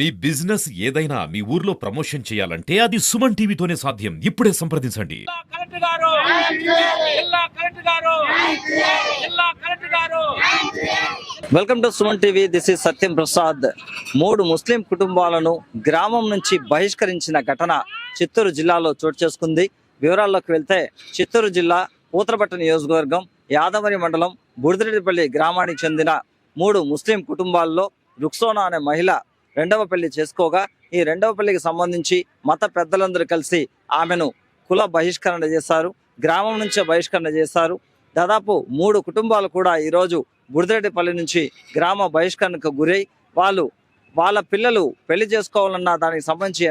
మీ business ఏదైనా మీ ఊర్లో promotion చేయాలంటే అది సుమన్ టీవీతోనే సాధ్యం. ఇప్పుడే సంప్రదించండి. Welcome to Suman TV. This is Satyam Prasad. 3 ముస్లిం కుటుంబాలను గ్రామం నుంచి బహిష్కరించిన ఘటన చిత్తూరు జిల్లాలో చోటు చేసుకుంది. వివరాల్లోకి వెళ్తే చిత్తూరు జిల్లా పూతలపట్టు నియోజకవర్గం యాదమరి మండలం బుడిదిరెడ్డిపల్లి గ్రామానికి చెందిన 3 ముస్లిం కుటుంబాల్లో రుక్సోనా అనే మహిళ రెండవ పెళ్లి చేసుకోగా ఈ రెండవ పెళ్లికి సంబంధించి మత పెద్దలందరూ కలిసి ఆమెను కుల బహిష్కరణ చేశారు. గ్రామం నుంచే బహిష్కరణ చేశారు. దాదాపు 3 కుటుంబాలు కూడా ఈరోజు బుడిదిరెడ్డిపల్లి నుంచి గ్రామ బహిష్కరణకు గురై వాళ్ళ పిల్లలు పెళ్లి చేసుకోవాలన్న దానికి సంబంధించి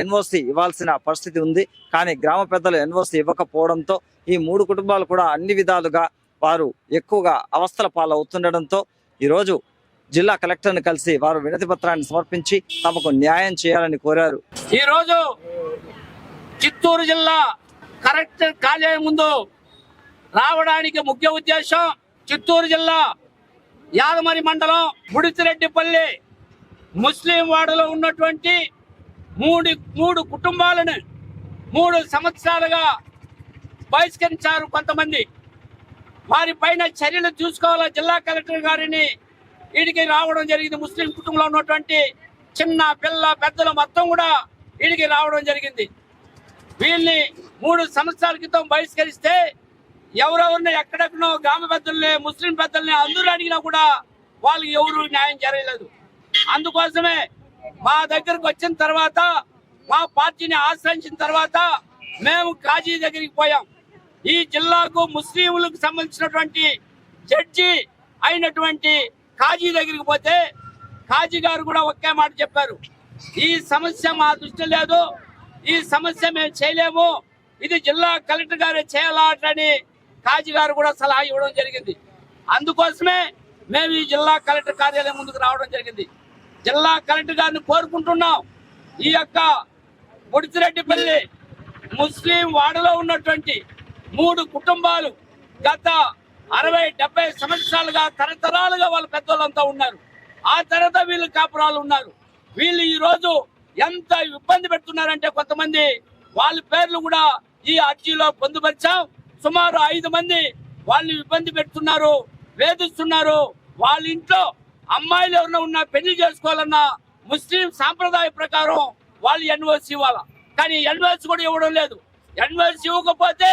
ఎన్ఓసి ఇవ్వాల్సిన పరిస్థితి ఉంది. కానీ గ్రామ పెద్దలు ఎన్ఓసి ఇవ్వకపోవడంతో ఈ 3 కుటుంబాలు కూడా అన్ని విధాలుగా వారు ఎక్కువగా అవస్థల పాలవుతుండడంతో ఈరోజు జిల్లా కలెక్టర్ని కలిసి వారు వినతి పత్రాన్ని సమర్పించి తమకు న్యాయం చేయాలని కోరారు. ఈరోజు చిత్తూరు జిల్లా కలెక్టర్ కార్యాలయం ముందు రావడానికి ముఖ్య ఉద్దేశం చిత్తూరు జిల్లా యాదమరి మండలం బుడితిరెడ్డిపల్లి ముస్లిం వాడలో ఉన్నటువంటి మూడు కుటుంబాలను 3 సంవత్సరాలుగా బహిష్కరించారు. కొంతమంది వారి పైన చర్యలు చూసుకోవాలా జిల్లా కలెక్టర్ గారిని వీడికి రావడం జరిగింది. ముస్లిం కుటుంబంలో ఉన్నటువంటి చిన్న పిల్ల పెద్దలు మొత్తం కూడా వీడికి రావడం జరిగింది. వీళ్ళని 3 సంవత్సరాల క్రితం బహిష్కరిస్తే ఎవరెవరిని ఎక్కడెక్కడో గ్రామ పెద్దల్ని ముస్లిం పెద్దల్ని అందరూ అడిగినా కూడా వాళ్ళకి ఎవరు న్యాయం జరగలేదు. అందుకోసమే మా దగ్గరకు వచ్చిన తర్వాత మా పార్టీని ఆశ్రయించిన తర్వాత మేము కాజీ దగ్గరికి పోయాం. ఈ జిల్లాకు ముస్లింలకు సంబంధించినటువంటి జడ్జి అయినటువంటి కాజీ దగ్గరికి పోతే కాజీ గారు కూడా ఒకే మాట చెప్పారు, ఈ సమస్య మా దృష్టి లేదు, ఈ సమస్య మేము చేయలేము, ఇది జిల్లా కలెక్టర్ గారే చేయాలని కాజీ గారు కూడా సలహా ఇవ్వడం జరిగింది. అందుకోసమే మేము ఈ జిల్లా కలెక్టర్ కార్యాలయం ముందుకు రావడం జరిగింది. జిల్లా కలెక్టర్ గారిని కోరుకుంటున్నాం, ఈ యొక్క బుడితిరెడ్డిపల్లి ముస్లిం వాడలో ఉన్నటువంటి 3 కుటుంబాలు గత 60-70 సంవత్సరాలుగా తరతరాలుగా వాళ్ళ పెద్దోళ్ళంతా ఉన్నారు. ఆ తర్వాత వీళ్ళు కాపురాలు ఉన్నారు. వీళ్ళు ఈ రోజు ఎంత ఇబ్బంది పెడుతున్నారంటే కొంతమంది వాళ్ళ పేర్లు కూడా ఈ అర్జీలో పొందుపరిచాం. సుమారు 5 మంది వాళ్ళు ఇబ్బంది పెడుతున్నారు, వేధిస్తున్నారు. వాళ్ళ ఇంట్లో అమ్మాయిలు ఎవరైనా ఉన్నా పెళ్లి చేసుకోవాలన్నా ముస్లిం సాంప్రదాయ ప్రకారం వాళ్ళు ఎన్ఓసి ఇవ్వాలి. కానీ ఎన్ఓసి కూడా ఇవ్వడం లేదు. ఎన్ఓసి ఇవ్వకపోతే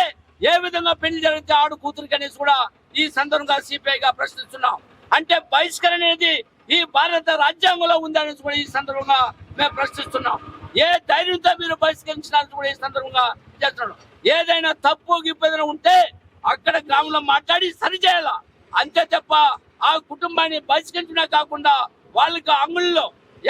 ఏ విధంగా పెళ్లి జరిగితే ఆడు కూతురికి అనేసి కూడా ఈ సందర్భంగా సిపిఐగా ప్రశ్నిస్తున్నాం. అంటే బహిష్కరణ అనేది ఈ భారత రాజ్యాంగంలో ఉందనేసి కూడా ఈ సందర్భంగా మేము ప్రశ్నిస్తున్నాం. ఏ ధైర్యంతో మీరు బహిష్కరించినారని కూడా ఈ సందర్భంగా చేస్తున్నాం. ఏదైనా తప్పు గిప్పేదైనా ఉంటే అక్కడ గ్రామంలో మాట్లాడి సరిచేయాల, అంతే తప్ప ఆ కుటుంబాన్ని బహిష్కరించినా కాకుండా వాళ్ళకి అంగుల్లో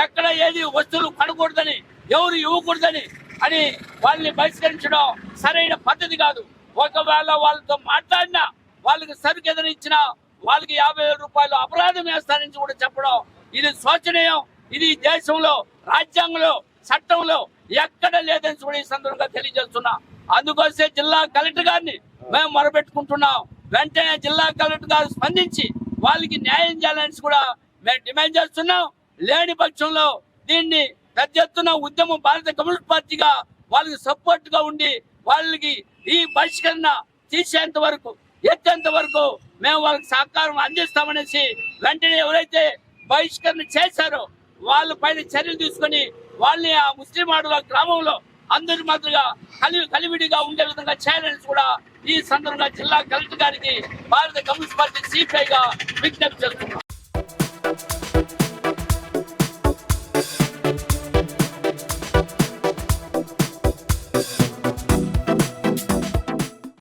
ఎక్కడ ఏది వస్తువులు కొనకూడదని ఎవరు ఇవ్వకూడదని అని వాళ్ళని బహిష్కరించడం సరైన పద్ధతి కాదు. ఒకవేళ వాళ్ళతో మాట్లాడినా వాళ్ళకి సరుకు ఏదైనా ఇచ్చినా వాళ్ళకి 50,000 రూపాయలు అపరాధం వేస్తారని కూడా చెప్పడం ఇది శోచనీయం. ఇది దేశంలో రాజ్యాంగంలో చట్టంలో ఎక్కడ లేదని కూడా ఈ సందర్భంగా తెలియజేస్తున్నా. అందుకోసే జిల్లా కలెక్టర్ గారిని మేము మొరబెట్టుకుంటున్నాం. వెంటనే జిల్లా కలెక్టర్ గారు స్పందించి వాళ్ళకి న్యాయం చేయాలని కూడా మేము డిమాండ్ చేస్తున్నాం. లేని పక్షంలో దీన్ని పెద్ద ఎత్తున ఉద్యమం భారత కమ్యూనిస్ట్ పార్టీగా వాళ్ళకి సపోర్ట్ గా ఉండి వాళ్ళకి ఈ బహిష్కరణ తీసేంత వరకు ఎత్తేంత వరకు మేము వాళ్ళకి సహకారం అందిస్తామనేసి వెంటనే ఎవరైతే బహిష్కరణ చేశారో వాళ్ళ పైన చర్యలు తీసుకొని వాళ్ళని ఆ ముస్లిం ఆడుల గ్రామంలో అందరి మాదిరిగా కలివిడిగా ఉండే విధంగా చేయాలని కూడా ఈ సందర్భంగా జిల్లా కలెక్టర్ గారికి భారత కమ్యూనిస్ట్ పార్టీ సిపిఐగా విజ్ఞప్తి చేస్తున్నాం.